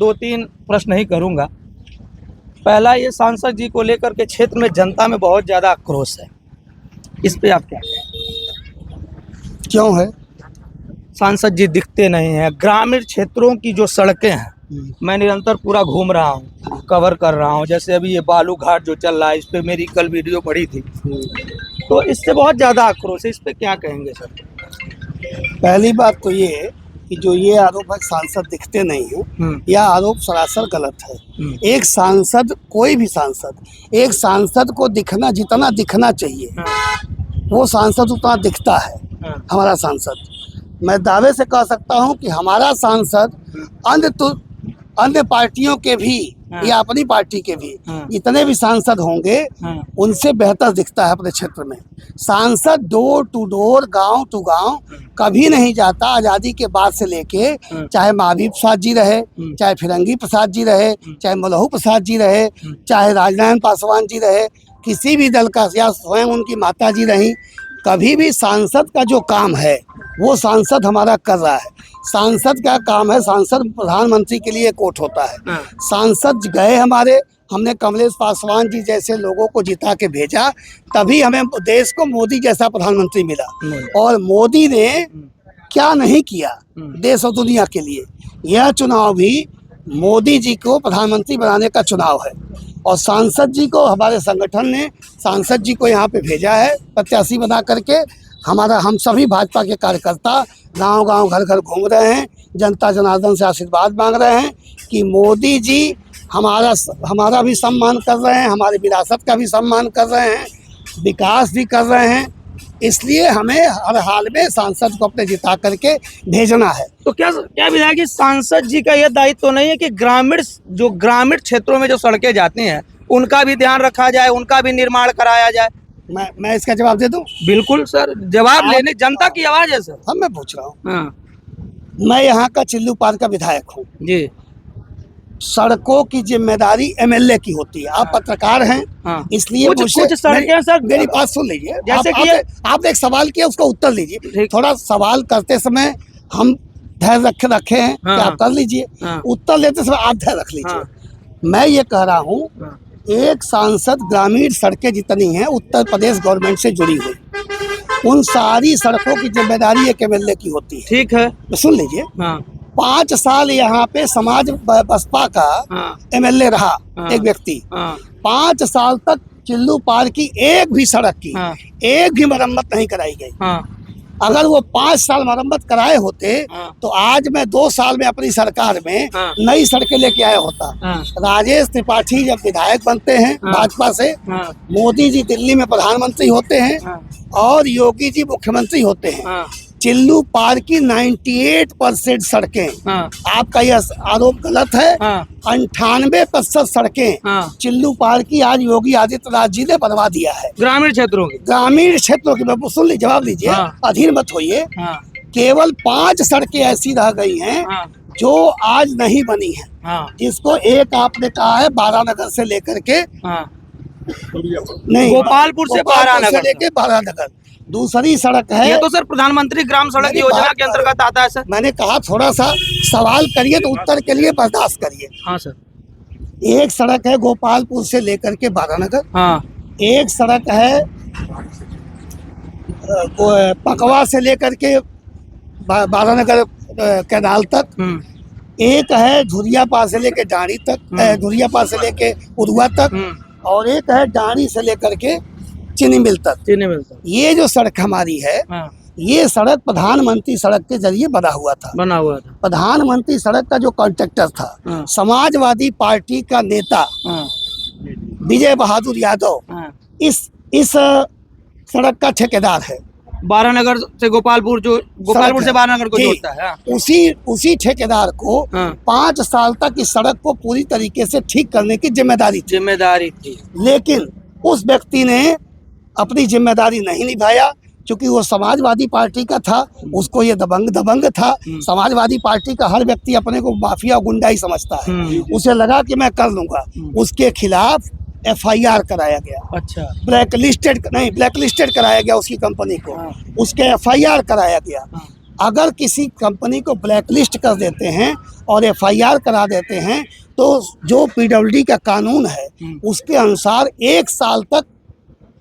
दो तीन प्रश्न ही करूंगा। पहला, ये सांसद जी को लेकर के क्षेत्र में जनता में बहुत ज्यादा आक्रोश है, इस पे आप क्या कहें? क्यों है? सांसद जी दिखते नहीं हैं। ग्रामीण क्षेत्रों की जो सड़कें हैं, मैं निरंतर पूरा घूम रहा हूँ, कवर कर रहा हूँ। जैसे अभी ये बालू घाट जो चल रहा है, इस पे मेरी कल वीडियो पड़ी थी, तो इससे बहुत ज्यादा आक्रोश है। इस पे क्या कहेंगे सर? पहली बात तो ये कि जो ये आरोप है सांसद दिखते नहीं है, यह आरोप सरासर गलत है। एक सांसद, कोई भी सांसद, एक सांसद को दिखना, जितना दिखना चाहिए वो सांसद उतना दिखता है। हमारा सांसद, मैं दावे से कह सकता हूं कि हमारा सांसद अन्य पार्टियों के भी या अपनी पार्टी के भी जितने भी सांसद होंगे उनसे बेहतर दिखता है अपने क्षेत्र में। सांसद डोर टू डोर, गांव टू गांव कभी नहीं जाता। आज़ादी के बाद से लेके, चाहे महावीर प्रसाद जी रहे, चाहे फिरंगी प्रसाद जी रहे, चाहे मलहू प्रसाद जी रहे, चाहे राजनारायण पासवान जी रहे, किसी भी दल का, या स्वयं उनकी माता जी रही, कभी भी सांसद का जो काम है वो सांसद हमारा कर रहा है। सांसद का काम है, सांसद प्रधानमंत्री के लिए कोट होता है। सांसद गए हमारे, हमने कमलेश पासवान जी जैसे लोगों को जिता के भेजा, तभी हमें देश को मोदी जैसा प्रधानमंत्री मिला। और मोदी ने क्या नहीं किया देश और दुनिया के लिए। यह चुनाव भी मोदी जी को प्रधानमंत्री बनाने का चुनाव है। और सांसद जी को हमारे संगठन ने, सांसद जी को यहाँ पे भेजा है प्रत्याशी बना करके। हम सभी भाजपा के कार्यकर्ता गांव गांव, घर घर घूम रहे हैं, जनता जनार्दन से आशीर्वाद मांग रहे हैं कि मोदी जी हमारा भी सम्मान कर रहे हैं, हमारी विरासत का भी सम्मान कर रहे हैं, विकास भी कर रहे हैं। इसलिए हमें हर हाल में सांसद को अपने जिता करके भेजना है। तो क्या विधायक जी, सांसद जी का यह दायित्व तो नहीं है कि ग्रामीण क्षेत्रों में जो सड़कें जाती हैं उनका भी ध्यान रखा जाए, उनका भी निर्माण कराया जाए? मैं इसका जवाब दे दूं? बिल्कुल सर, जवाब लेने, जनता की आवाज है सर। हम, मैं पूछ रहा हूँ। मैं यहाँ का चिल्लू पार का विधायक हूँ जी। सड़कों की जिम्मेदारी एमएलए की होती है। आप पत्रकार हैं, इसलिए कुछ सड़कें सर, मेरी बात सुन लीजिए। जैसे कि आपने एक सवाल किया, उसका उत्तर लीजिए। थोड़ा सवाल करते समय हम धैर्य रखे हैं कि आप कर लीजिए, उत्तर लेते समय आप धैर्य रख लीजिए। मैं ये कह रहा हूँ, एक सांसद, ग्रामीण सड़कें जितनी हैं उत्तर प्रदेश गवर्नमेंट से जुड़ी हुई, उन सारी सड़कों की जिम्मेदारी एक एमएलए की होती है। ठीक है, सुन लीजिए। 5 साल यहाँ पे समाज बसपा का एमएलए रहा एक व्यक्ति। 5 साल तक चिल्लू पार की एक भी सड़क की एक भी मरम्मत नहीं कराई गई। अगर वो 5 साल मरम्मत कराए होते तो आज मैं 2 साल में अपनी सरकार में नई सड़कें लेके आया होता। राजेश त्रिपाठी जब विधायक बनते हैं भाजपा से, मोदी जी दिल्ली में प्रधानमंत्री होते हैं और योगी जी मुख्यमंत्री होते हैं, चिल्लू पार की 98% सड़कें, आपका यह आरोप गलत है, 98% सड़कें चिल्लू पार की आज योगी आदित्यनाथ जी ने बनवा दिया है। ग्रामीण क्षेत्रों की मैं सुन लीजिए, जवाब लीजिए, अधीर मत होइए। केवल 5 सड़कें ऐसी रह गई हैं जो आज नहीं बनी है, जिसको एक आपने कहा है बारानगर से लेकर के, नहीं, गोपालपुर से लेके बारानगर। दूसरी सड़क है, ये तो सर प्रधानमंत्री ग्राम सड़क योजना के अंतर्गत आता है सर। मैंने कहा थोड़ा सा सवाल करिए तो उत्तर के लिए बर्दाश्त करिए। हाँ सर। एक सड़क है गोपालपुर से लेकर के बारानगर, एक सड़क है पकवा से लेकर के बारानगर कैनाल तक, एक है झुरियापार से लेके डाणी तक, झुरियापार से लेके उरुआ तक, और एक है डाणी से लेकर के चीनी मिल तक। ये जो सड़क हमारी है, ये सड़क प्रधानमंत्री सड़क के जरिए बना हुआ था। प्रधानमंत्री सड़क का जो कॉन्ट्रैक्टर था समाजवादी पार्टी का नेता विजय बहादुर यादव इस सड़क का ठेकेदार है। बारानगर से गोपालपुर, जो गोपालपुर से बारानगर को जोड़ता है, उसी ठेकेदार को 5 साल तक इस सड़क को पूरी तरीके से ठीक करने की जिम्मेदारी थी। लेकिन उस व्यक्ति ने अपनी जिम्मेदारी नहीं निभाया, क्योंकि वो समाजवादी पार्टी का था, उसको ये दबंग था। समाजवादी पार्टी का हर व्यक्ति अपने को माफिया गुंडा ही समझता है। उसे लगा कि मैं कर लूंगा, उसके खिलाफ FIR कराया गया। अच्छा, ब्लैकलिस्टेड कराया गया उसकी कंपनी को, उसके FIR कराया गया। अगर किसी कंपनी को ब्लैकलिस्ट कर देते हैं और एफआईआर करा देते हैं, तो जो पीडब्ल्यूडी का कानून है उसके अनुसार 1 साल तक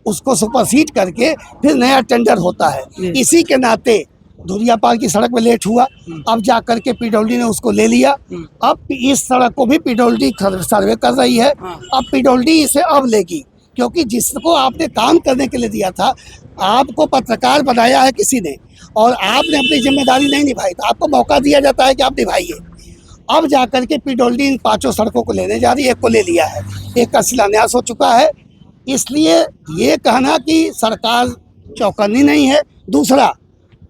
उसको सुपरसीड करके फिर नया टेंडर होता है। इसी के नाते धुरियापाल की सड़क में लेट हुआ, अब जा करके पीडब्ल्यूडी ने उसको ले लिया। अब इस सड़क को भी पीडब्ल्यूडी सर्वे कर रही है। अब पीडब्ल्यूडी इसे अब लेगी, क्योंकि जिसको आपने काम करने के लिए दिया था, आपको पत्रकार बनाया है किसी ने और आपने अपनी जिम्मेदारी नहीं निभाई, तो आपको मौका दिया जाता है कि आप निभाइए। अब जाकर के पीडब्ल्यूडी इन 5 सड़कों को लेने जा रही है, एक को ले लिया है, एक का शिलान्यास हो चुका है। इसलिए ये कहना कि सरकार चौकन्नी नहीं है। दूसरा,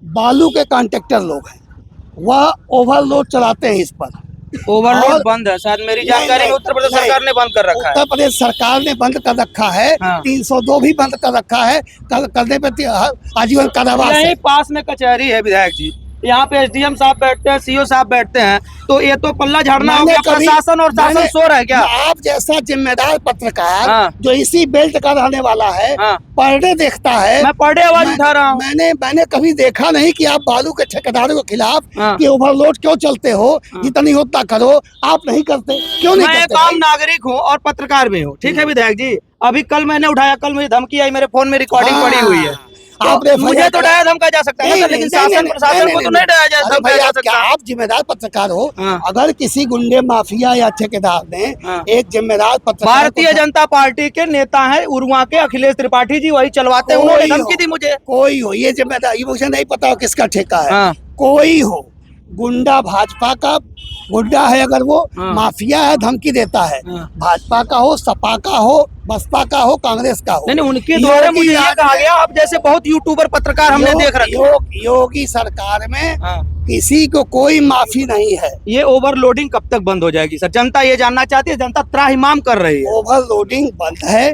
बालू के कॉन्ट्रैक्टर लोग हैं, वह ओवरलोड चलाते हैं इस पर। ओवरलोड बंद है शायद, मेरी जानकारी में उत्तर प्रदेश सरकार ने बंद कर रखा है। उत्तर प्रदेश सरकार ने बंद कर रखा है। हाँ। 302 भी बंद कर रखा है, करने पे आजीवन कारावास है। यहीं पास में कचहरी है विधायक जी, यहाँ पे एसडीएम साहब बैठते हैं, सीओ साहब बैठते हैं, तो ये तो पल्ला झाड़ना हो गया। प्रशासन और शासन सो रहा है क्या? आप जैसा जिम्मेदार पत्रकार हाँ। जो इसी बेल्ट का रहने वाला है, हाँ। पर डे देखता है। मैं पर डे आवाज उठा रहा हूँ। मैंने कभी देखा नहीं कि आप बालू के ठेकेदारों के खिलाफ हाँ। कि ओवरलोड क्यों चलते हो, जितनी होता करो। आप नहीं करते, क्यों नहीं मैं करते? एक आम नागरिक हूँ और पत्रकार भी हूँ, ठीक है विधायक जी। अभी कल मैंने उठाया, कल मुझे धमकी आई, मेरे फोन में रिकॉर्डिंग पड़ी हुई है। आपने मुझे तो डराया धमका जा सकता है, लेकिन शासन प्रशासन को तो नहीं डराया जा सकता। आप जिम्मेदार पत्रकार हो, हाँ। अगर किसी गुंडे माफिया या ठेकेदार ने एक जिम्मेदार पत्रकार, भारतीय जनता पार्टी के नेता हैं उरुआ के अखिलेश त्रिपाठी जी, वही चलवाते हैं, उन्होंने धमकी दी मुझे। कोई हो, ये जिम्मेदारी मुझे नहीं पता हो किसका ठेका है। हाँ। कोई हो, गुंडा भाजपा का गुंडा है, अगर वो माफिया है, धमकी देता है, भाजपा का हो, सपा का हो, बसपा का हो, कांग्रेस का हो। नहीं, उनके द्वारा मुझे ये कहा गया, अब जैसे बहुत यूट्यूबर पत्रकार हमने देख रखे। योगी सरकार में किसी को कोई माफी नहीं है। ये ओवरलोडिंग कब तक बंद हो जाएगी सर? जनता ये जानना चाहती है, जनता त्राहिमाम कर रही है। ओवरलोडिंग बंद है।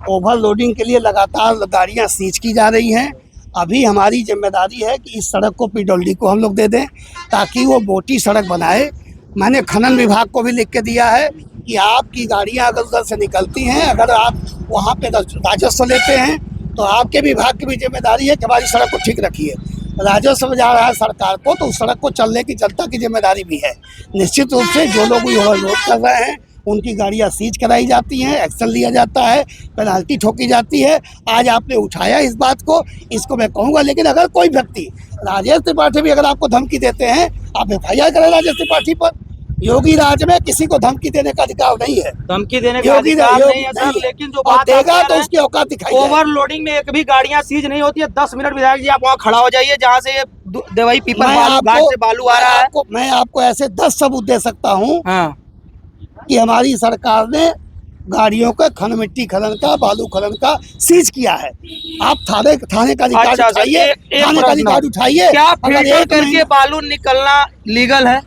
ओवरलोडिंग के लिए लगातार गाड़ियां सीज की जा रही हैं। अभी हमारी जिम्मेदारी है कि इस सड़क को पीडब्ल्यूडी को हम लोग दे दें, ताकि वो मोटी सड़क बनाए। मैंने खनन विभाग को भी लिख के दिया है कि आपकी गाड़ियां अगर उधर से निकलती हैं, अगर आप वहाँ पे राजस्व लेते हैं, तो आपके विभाग की भी जिम्मेदारी है कि हमारी सड़क को ठीक रखिए। राजस्व जा रहा है सरकार को, तो उस सड़क को चलने की जनता की जिम्मेदारी भी है। निश्चित रूप से जो लोग ओवरलोड कर रहे हैं, उनकी गाड़ियां सीज कराई जाती हैं, एक्शन लिया जाता है, पेनाल्टी ठोकी जाती है। आज आपने उठाया इस बात को, इसको मैं कहूँगा। लेकिन अगर कोई व्यक्ति, राजेश त्रिपाठी भी अगर आपको धमकी देते हैं, आप एफआईआर करें राजेश त्रिपाठी पर। योगी राज में किसी को धमकी देने का अधिकार नहीं है, धमकी देने का अधिकार नहीं है सर। लेकिन जो बात देगा तो उसकी औकात दिखाई। ओवरलोडिंग में एक भी गाड़ियां सीज नहीं होती है। 10 मिनट विधायक जी आप वहाँ खड़ा हो जाइए जहाँ से ये देवई पीपल घाट से बालू आ रहा है। मैं आपको ऐसे 10 सबूत दे सकता हूँ कि हमारी सरकार ने गाड़ियों का खन मिट्टी खनन का, बालू खनन का सीज किया है। आप थाने का रिकॉर्ड उठाइए, थाने का रिकॉर्ड उठाइए। क्या फिल्टर करके बालू निकलना लीगल है?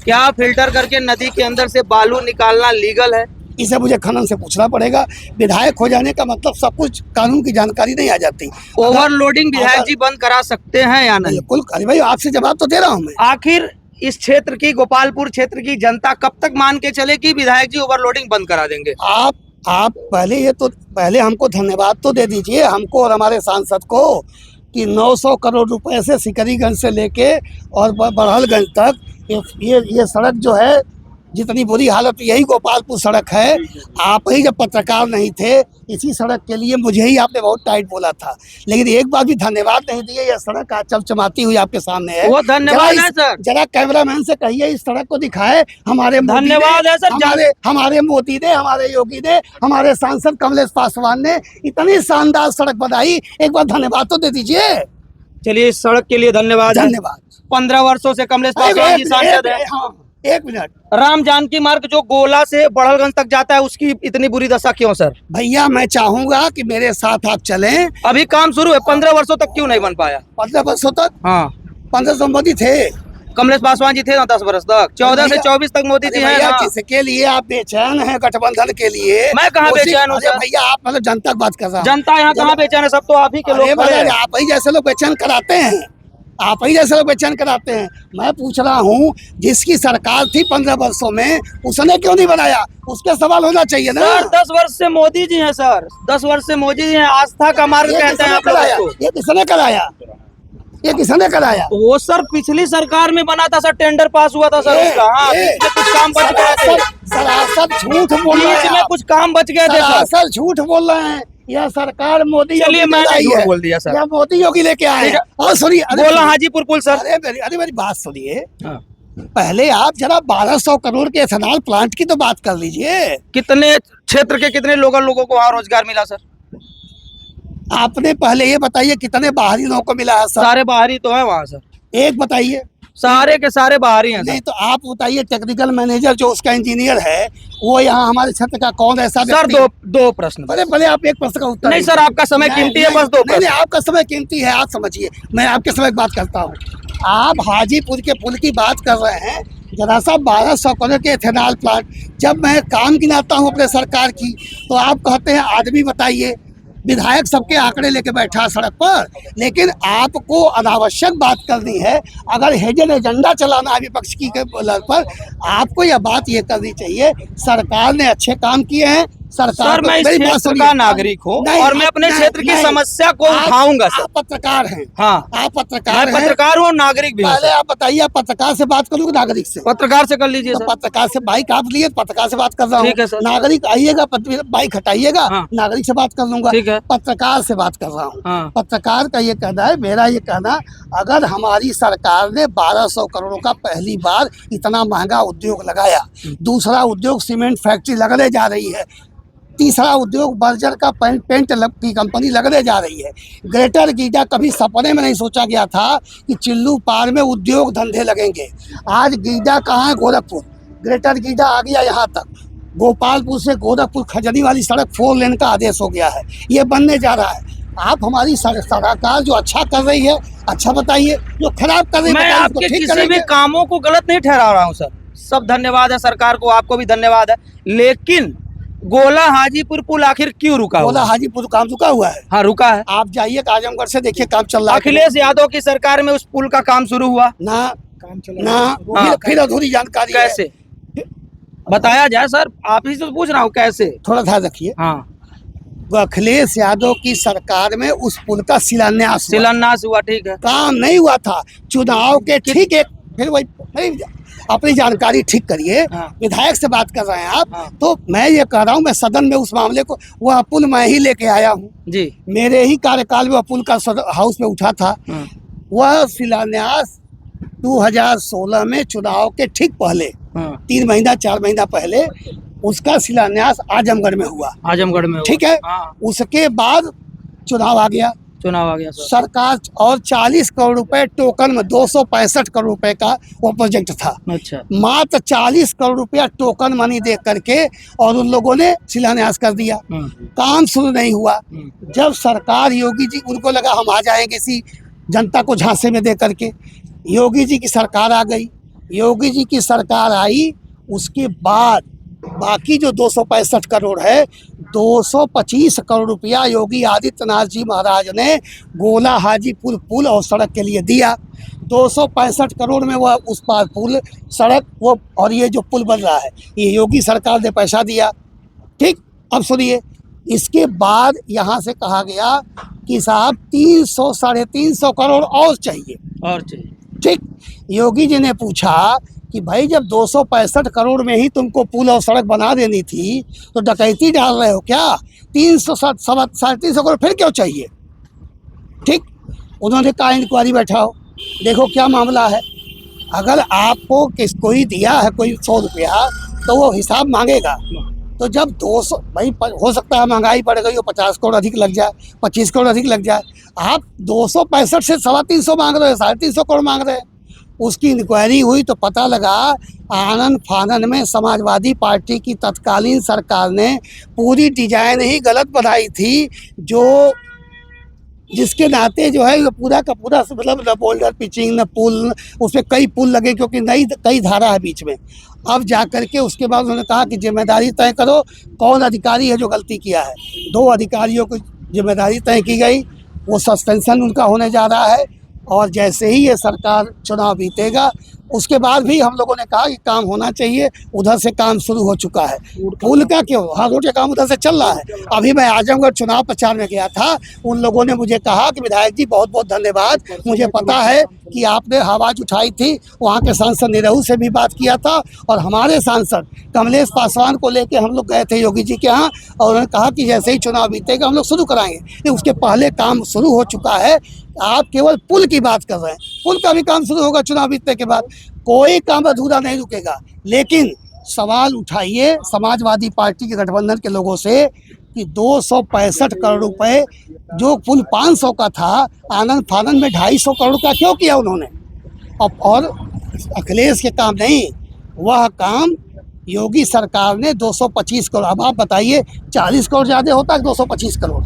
क्या फिल्टर करके नदी के अंदर से बालू निकालना लीगल है? इसे मुझे खनन से पूछना पड़ेगा। विधायक हो जाने का मतलब सब कुछ कानून की जानकारी नहीं आ जाती। ओवरलोडिंग विधायक जी बंद करा सकते हैं या नहीं? बिल्कुल। अरे भाई, आपसे जवाब तो दे रहा हूँ मैं। आखिर इस क्षेत्र की, गोपालपुर क्षेत्र की जनता कब तक मान के चले कि विधायक जी ओवरलोडिंग बंद करा देंगे? आप पहले हमको धन्यवाद तो दे दीजिए, हमको और हमारे सांसद को, कि 900 करोड़ रुपए से सिकरीगंज से लेके और बड़हलगंज तक ये सड़क जो है, जितनी बुरी हालत, यही गोपालपुर सड़क है। आप ही जब पत्रकार नहीं थे, इसी सड़क के लिए मुझे ही आपने बहुत टाइट बोला था, लेकिन एक बार भी धन्यवाद नहीं दिए। यह सड़क आज चमचमाती हुई आपके सामने है। वो धन्यवाद है सर। जरा कैमरामैन से कहिए इस सड़क को दिखाए। हमारे धन्यवाद है सर। हमारे मोदी ने, हमारे योगी ने, हमारे सांसद कमलेश पासवान ने इतनी शानदार सड़क बनाई, एक बार धन्यवाद तो दे दीजिए। चलिए, इस सड़क के लिए धन्यवाद। 15 वर्षों से कमलेश पासवान जी सांसद है। एक मिनट, राम जानकी मार्ग जो गोला से बड़हलगंज तक जाता है, उसकी इतनी बुरी दशा क्यों सर? भैया, मैं चाहूंगा कि मेरे साथ आप चलें। अभी काम शुरू है, 15 वर्षों तक क्यों नहीं बन पाया? 15 वर्षों तक? हाँ, 15 तो मोदी थे, कमलेश पासवान जी थे ना 10 वर्ष तक। 14 से 24 तक मोदी जी है। किसके लिए आप बेचैन हैं? गठबंधन के लिए? मैं कहाँ बेचैन हूँ भैया, आप मतलब जनता की बात कर रहा हूँ। जनता यहाँ कहाँ बेचैन है? सब तो आप ही के लोग। आप ही जैसे लोग बेचैन कराते हैं, आप ही जैसे लोग बेचैन कराते हैं। मैं पूछ रहा हूँ, जिसकी सरकार थी 15 वर्षों में, उसने क्यों नहीं बनाया? उसके सवाल होना चाहिए ना सर। 10 वर्ष से मोदी जी हैं सर, 10 वर्ष से मोदी जी हैं। आस्था का मार्ग कहते हैं आप लोगों को। ये किसने कराया? ये किसने कराया? वो सर पिछली सरकार में बना था सर, टेंडर पास हुआ था सर उसका। हाँ, बीच में कुछ काम बच गए थे, सरासर झूठ बोल रहे बीच में हैं, कुछ काम बच गए थे सर। सरासर झूठ बोल रहे हैं। यह सरकार मोदी चलिए योगी मैंने लाई झूठ है, बोल दिया सर। यह मोदी योगी लेके आए ठीक हैं। है। और सुनिए, अरे बोला हाजीपुर पुल सर। अरे मेरी बात सुनिए, हाँ। पहले आप जरा 1200 करोड़ के एथेनॉल प्लांट की तो बात कर लीजिए। कितने क्षेत्र के कितने लोगों को वहाँ रोजगार मिला सर? आपने पहले ये बताइए कितने बाहरी लोगों को मिला है सर? सारे बाहरी तो है वहाँ सर, एक बताइए। सारे के सारे बाहरी हैं नहीं सर। तो आप बताइए, टेक्निकल मैनेजर जो उसका इंजीनियर है, वो यहाँ हमारे क्षेत्र का कौन ऐसा सर व्यक्ति? दो प्रश्न। पहले पहले आप एक प्रश्न का उत्तर नहीं दीजिए। सर, आपका समय कीमती है, बस दो नहीं, प्रश्न। आपका समय कीमती है, आप समझिए, मैं आपके समय की बात करता हूँ। आप हाजीपुर के पुल की बात कर रहे हैं, जरा सा 1200 करोड़ के एथेनॉल प्लांट। जब मैं काम गिनाता हूँ अपने सरकार की, तो आप कहते हैं आदमी बताइए, विधायक सबके आंकड़े लेके बैठा सड़क पर। लेकिन आपको अनावश्यक बात करनी है, अगर हिडन एजेंडा चलाना है विपक्ष की बल पर, आपको यह बात ये करनी चाहिए, सरकार ने अच्छे काम किए हैं। सर मैं इस क्षेत्र का नागरिक हूँ और मैं अपने क्षेत्र की समस्या को उठाऊंगा सर। आप पत्रकार हैं। हाँ, आप पत्रकार मैं पत्रकार हूँ, नागरिक भी हूँ। पहले आप बताइए, आप पत्रकार से बात करूँ नागरिक से? पत्रकार से कर लीजिए तो सर। पत्रकार से बाइक आप लिए, पत्रकार से बात कर रहा हूँ। ठीक है सर। नागरिक आइएगा, बाइक हटाइएगा, हाँ। नागरिक से बात कर लूंगा। ठीक है। पत्रकार से बात कर रहा हूँ। हाँ। पत्रकार का ये कहना है, मेरा ये कहना, अगर हमारी सरकार ने 1200 करोड़ का पहली बार इतना महंगा उद्योग लगाया, दूसरा उद्योग सीमेंट फैक्ट्री लगने जा रही है, तीसरा उद्योग बर्जर का पेंट की कंपनी लगने जा रही है, ग्रेटर गीडा कभी सपने में नहीं सोचा गया था कि चिल्लू पार में उद्योग धंधे लगेंगे। आज गीडा कहाँ है? गोरखपुर। ग्रेटर गीडा आ गया यहाँ तक। गोपालपुर से गोरखपुर खजनी वाली सड़क 4 लेन का आदेश हो गया है, ये बनने जा रहा है। आप हमारी सरकार जो अच्छा कर रही है अच्छा बताइए, जो खराब कर रही है मैं आपके किसी भी कामों को गलत नहीं ठहरा रहा हूँ सर। सब धन्यवाद है सरकार को, आपको भी धन्यवाद है। लेकिन गोला हाजीपुर पुल आखिर क्यों रुका हुआ? गोला हाजीपुर काम रुका हुआ है। हाँ रुका है। आप जाइए आजमगढ़ से देखिए, काम चल रहा है। अखिलेश यादव की सरकार में उस पुल का काम शुरू हुआ ना, काम चला ना, फिर अधूरी जानकारी है। कैसे बताया जाए सर? आप ही से पूछ रहा हूँ कैसे, थोड़ा ध्यान रखिए। हाँ, अखिलेश यादव की सरकार में उस पुल का शिलान्यास हुआ, ठीक है। काम नहीं हुआ था। चुनाव के ठीक एक, फिर वही अपनी जानकारी ठीक करिए। हाँ। विधायक से बात कर रहे हैं आप। हाँ। तो मैं ये कह रहा हूँ, मैं सदन में उस मामले को, वह पुल मैं ही लेके आया हूँ जी। मेरे ही कार्यकाल में वह पुल का हाउस में उठा था। हाँ। वह शिलान्यास 2016 में चुनाव के ठीक पहले, हाँ। 3 महीना 4 महीना पहले उसका शिलान्यास आजमगढ़ में हुआ। आजमगढ़ में ठीक है। हाँ। उसके बाद चुनाव आ गया सर। सरकार और 40 करोड़ रुपए टोकन में, 265 करोड़ रुपए का वो प्रोजेक्ट था। अच्छा। मात्र 40 करोड़ रुपया टोकन मनी दे करके और उन लोगों ने शिलान्यास कर दिया। काम शुरू नहीं हुआ। जब सरकार योगी जी, उनको लगा हम आ जाएंगे इसी जनता को झांसे में दे करके, योगी जी की सरकार आ गई। योगी जी की सरकार आई, उसके बाद बाकी जो 265 करोड़ है, 225 करोड़ रुपया योगी आदित्यनाथ जी महाराज ने गोला हाजीपुर पुल और सड़क के लिए दिया। 265 करोड़ में वह उस पार पुल, सड़क, वो और ये जो पुल बन रहा है, ये योगी सरकार ने पैसा दिया। ठीक, अब सुनिए, इसके बाद यहाँ से कहा गया कि साहब 300 साढ़े 300 करोड़ और चाहिए। ठीक, योगी जी ने पूछा कि भाई जब 265 करोड़ में ही तुमको पुल और सड़क बना देनी थी, तो डकैती डाल रहे हो क्या? 300 करोड़ फिर क्यों चाहिए? ठीक, उन्होंने कहा इंक्वायरी बैठाओ, देखो क्या मामला है। अगर आपको कोई दिया है कोई 100 रुपया, तो वो हिसाब मांगेगा। तो जब 200, भाई हो सकता है महंगाई बढ़ गई हो, 50 करोड़ अधिक लग जाए, 25 करोड़ अधिक लग जाए, आप 265 से 350 मांग रहे हो, 350 करोड़ मांग रहे हैं। उसकी इंक्वायरी हुई तो पता लगा आनन फानन में समाजवादी पार्टी की तत्कालीन सरकार ने पूरी डिजाइन ही गलत बनाई थी, जो जिसके नाते जो है ये पूरा का पूरा मतलब न बोल्डर पिचिंग न पुल, उसमें कई पुल लगे क्योंकि कई धारा है बीच में। अब जा कर के उसके बाद उन्होंने कहा कि जिम्मेदारी तय करो, कौन अधिकारी है जो गलती किया है। 2 अधिकारियों को जिम्मेदारी तय की गई, वो सस्पेंशन उनका होने जा रहा है। और जैसे ही ये सरकार चुनाव बीतेगा, उसके बाद भी हम लोगों ने कहा कि काम होना चाहिए, उधर से काम शुरू हो चुका है। पुल का क्यों, हाँ रोड का काम उधर से चल रहा है। अभी मैं आजमगढ़ चुनाव प्रचार में गया था, उन लोगों ने मुझे कहा कि विधायक जी बहुत बहुत धन्यवाद, मुझे पता है कि आपने आवाज़ उठाई थी, वहाँ के सांसद निरहू से भी बात किया था और हमारे सांसद कमलेश पासवान को लेके हम लोग गए थे योगी जी के यहाँ और उन्होंने कहा कि जैसे ही चुनाव बीतेगा हम लोग शुरू कराएंगे। उसके पहले काम शुरू हो चुका है। आप केवल पुल की बात कर रहे हैं, पुल का भी काम शुरू होगा चुनाव बीतने के बाद। कोई काम अधूरा नहीं रुकेगा। लेकिन सवाल उठाइए समाजवादी पार्टी के गठबंधन के लोगों से कि 265 करोड़ रुपए जो पुल 500 का था, आनंद फानंद में 250 करोड़ का क्यों किया उन्होंने। और अखिलेश के काम नहीं, वह काम योगी सरकार ने 225 करोड़। अब आप बताइए 40 करोड़ ज़्यादा होता है 225 करोड़।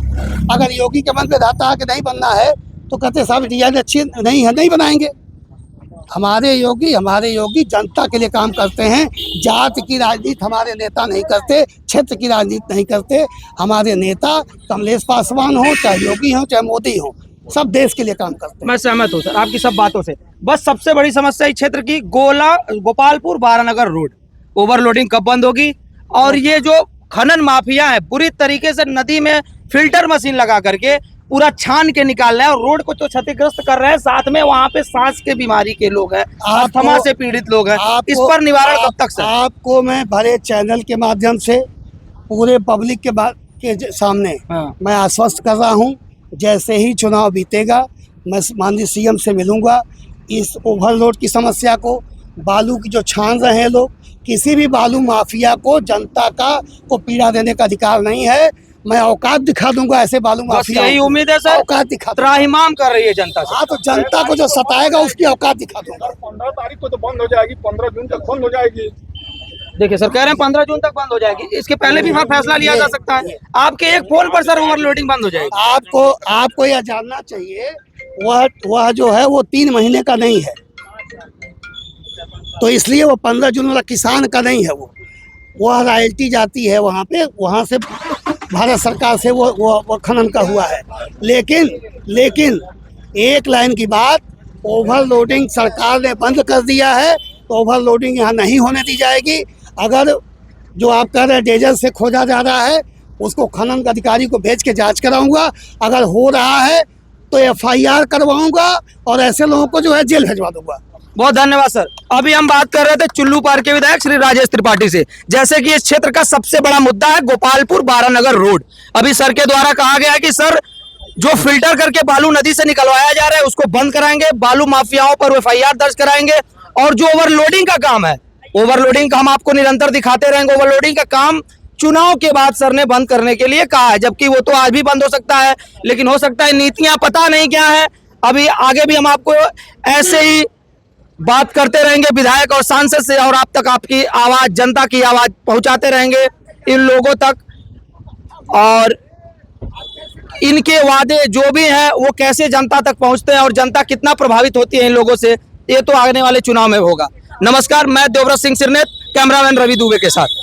अगर योगी के मन पे रहता है कि नहीं बनना है तो कहते साहब डिजाइन अच्छी नहीं है, नहीं बनाएंगे। हमारे योगी जनता के लिए काम करते हैं। जात की राजनीति हमारे नेता नहीं करते, क्षेत्र की राजनीति नहीं करते। हमारे नेता कमलेश पासवान हो, चाहे योगी हो, चाहे मोदी हो, सब देश के लिए काम करते हैं। मैं सहमत हूँ सर आपकी सब बातों से। बस सबसे बड़ी समस्या इस क्षेत्र की गोपालपुर बारानगर रोड ओवरलोडिंग कब बंद होगी, और ये जो खनन माफिया है बुरी तरीके से नदी में फिल्टर मशीन लगा करके पूरा छान के निकाल रहे हैं और रोड को तो क्षतिग्रस्त कर रहे हैं, साथ में वहाँ पे सांस के बीमारी के लोग हैं, अस्थमा से पीड़ित लोग हैं। इस पर निवारण कब तक सर? आपको मैं भरे चैनल के माध्यम से पूरे पब्लिक के सामने मैं आश्वस्त कर रहा हूँ, जैसे ही चुनाव बीतेगा मैं माननीय सीएम से मिलूंगा। इस ओवरलोड की समस्या को, बालू की जो छान रहे हैं लोग, किसी भी बालू माफिया को जनता को पीड़ा देने का अधिकार नहीं है। मैं औकात दिखा दूंगा ऐसे बालू माफिया। यही उम्मीद है सर, औकात दिखा त्राहिमाम कर रही है जनता से। हाँ तो जनता को जो सताएगा उसकी औकात दिखा दूंगा। 15 तारीख को तो बंद हो जाएगी, 15 जून तक बंद हो जाएगी। देखिए सर कह रहे हैं 15 जून तक बंद हो जाएगी, इसके पहले भी वहाँ फैसला लिया जा सकता है। आपके एक फोन पर सर ओवरलोडिंग बंद हो जाएगी। आपको यह जानना चाहिए, वह जो है वो 3 महीने का नहीं है, तो इसलिए वो 15 जून वाला किसान का नहीं है। वह रॉयल्टी जाती है वहाँ पे, वहाँ से भारत सरकार से वो खनन का हुआ है। लेकिन एक लाइन की बात, ओवरलोडिंग सरकार ने बंद कर दिया है, तो ओवरलोडिंग यहाँ नहीं होने दी जाएगी। अगर जो आप कह रहे हैं डीजल से खोजा जा रहा है, उसको खनन अधिकारी को भेज के जांच कराऊंगा। अगर हो रहा है तो FIR करवाऊंगा और ऐसे लोगों को जो है जेल भेजवा दूंगा। बहुत धन्यवाद सर। अभी हम बात कर रहे थे चुल्लू पार के विधायक श्री राजेश त्रिपाठी से। जैसे कि इस क्षेत्र का सबसे बड़ा मुद्दा है गोपालपुर बारानगर रोड। अभी सर के द्वारा कहा गया है कि सर जो फिल्टर करके बालू नदी से निकलवाया जा रहा है उसको बंद कराएंगे, बालू माफियाओं पर FIR दर्ज कराएंगे, और जो ओवरलोडिंग का काम है, ओवरलोडिंग का हम आपको निरंतर दिखाते रहेंगे। ओवरलोडिंग का काम चुनाव के बाद सर ने बंद करने के लिए कहा है, जबकि वो तो आज भी बंद हो सकता है, लेकिन हो सकता है नीतियां पता नहीं क्या है। अभी आगे भी हम आपको ऐसे ही बात करते रहेंगे विधायक और सांसद से, और आप तक आपकी आवाज, जनता की आवाज पहुंचाते रहेंगे इन लोगों तक, और इनके वादे जो भी हैं वो कैसे जनता तक पहुंचते हैं और जनता कितना प्रभावित होती है इन लोगों से, ये तो आने वाले चुनाव में होगा। नमस्कार, मैं देवव्रत सिंह सिरनेत, कैमरामैन रवि दुबे के साथ।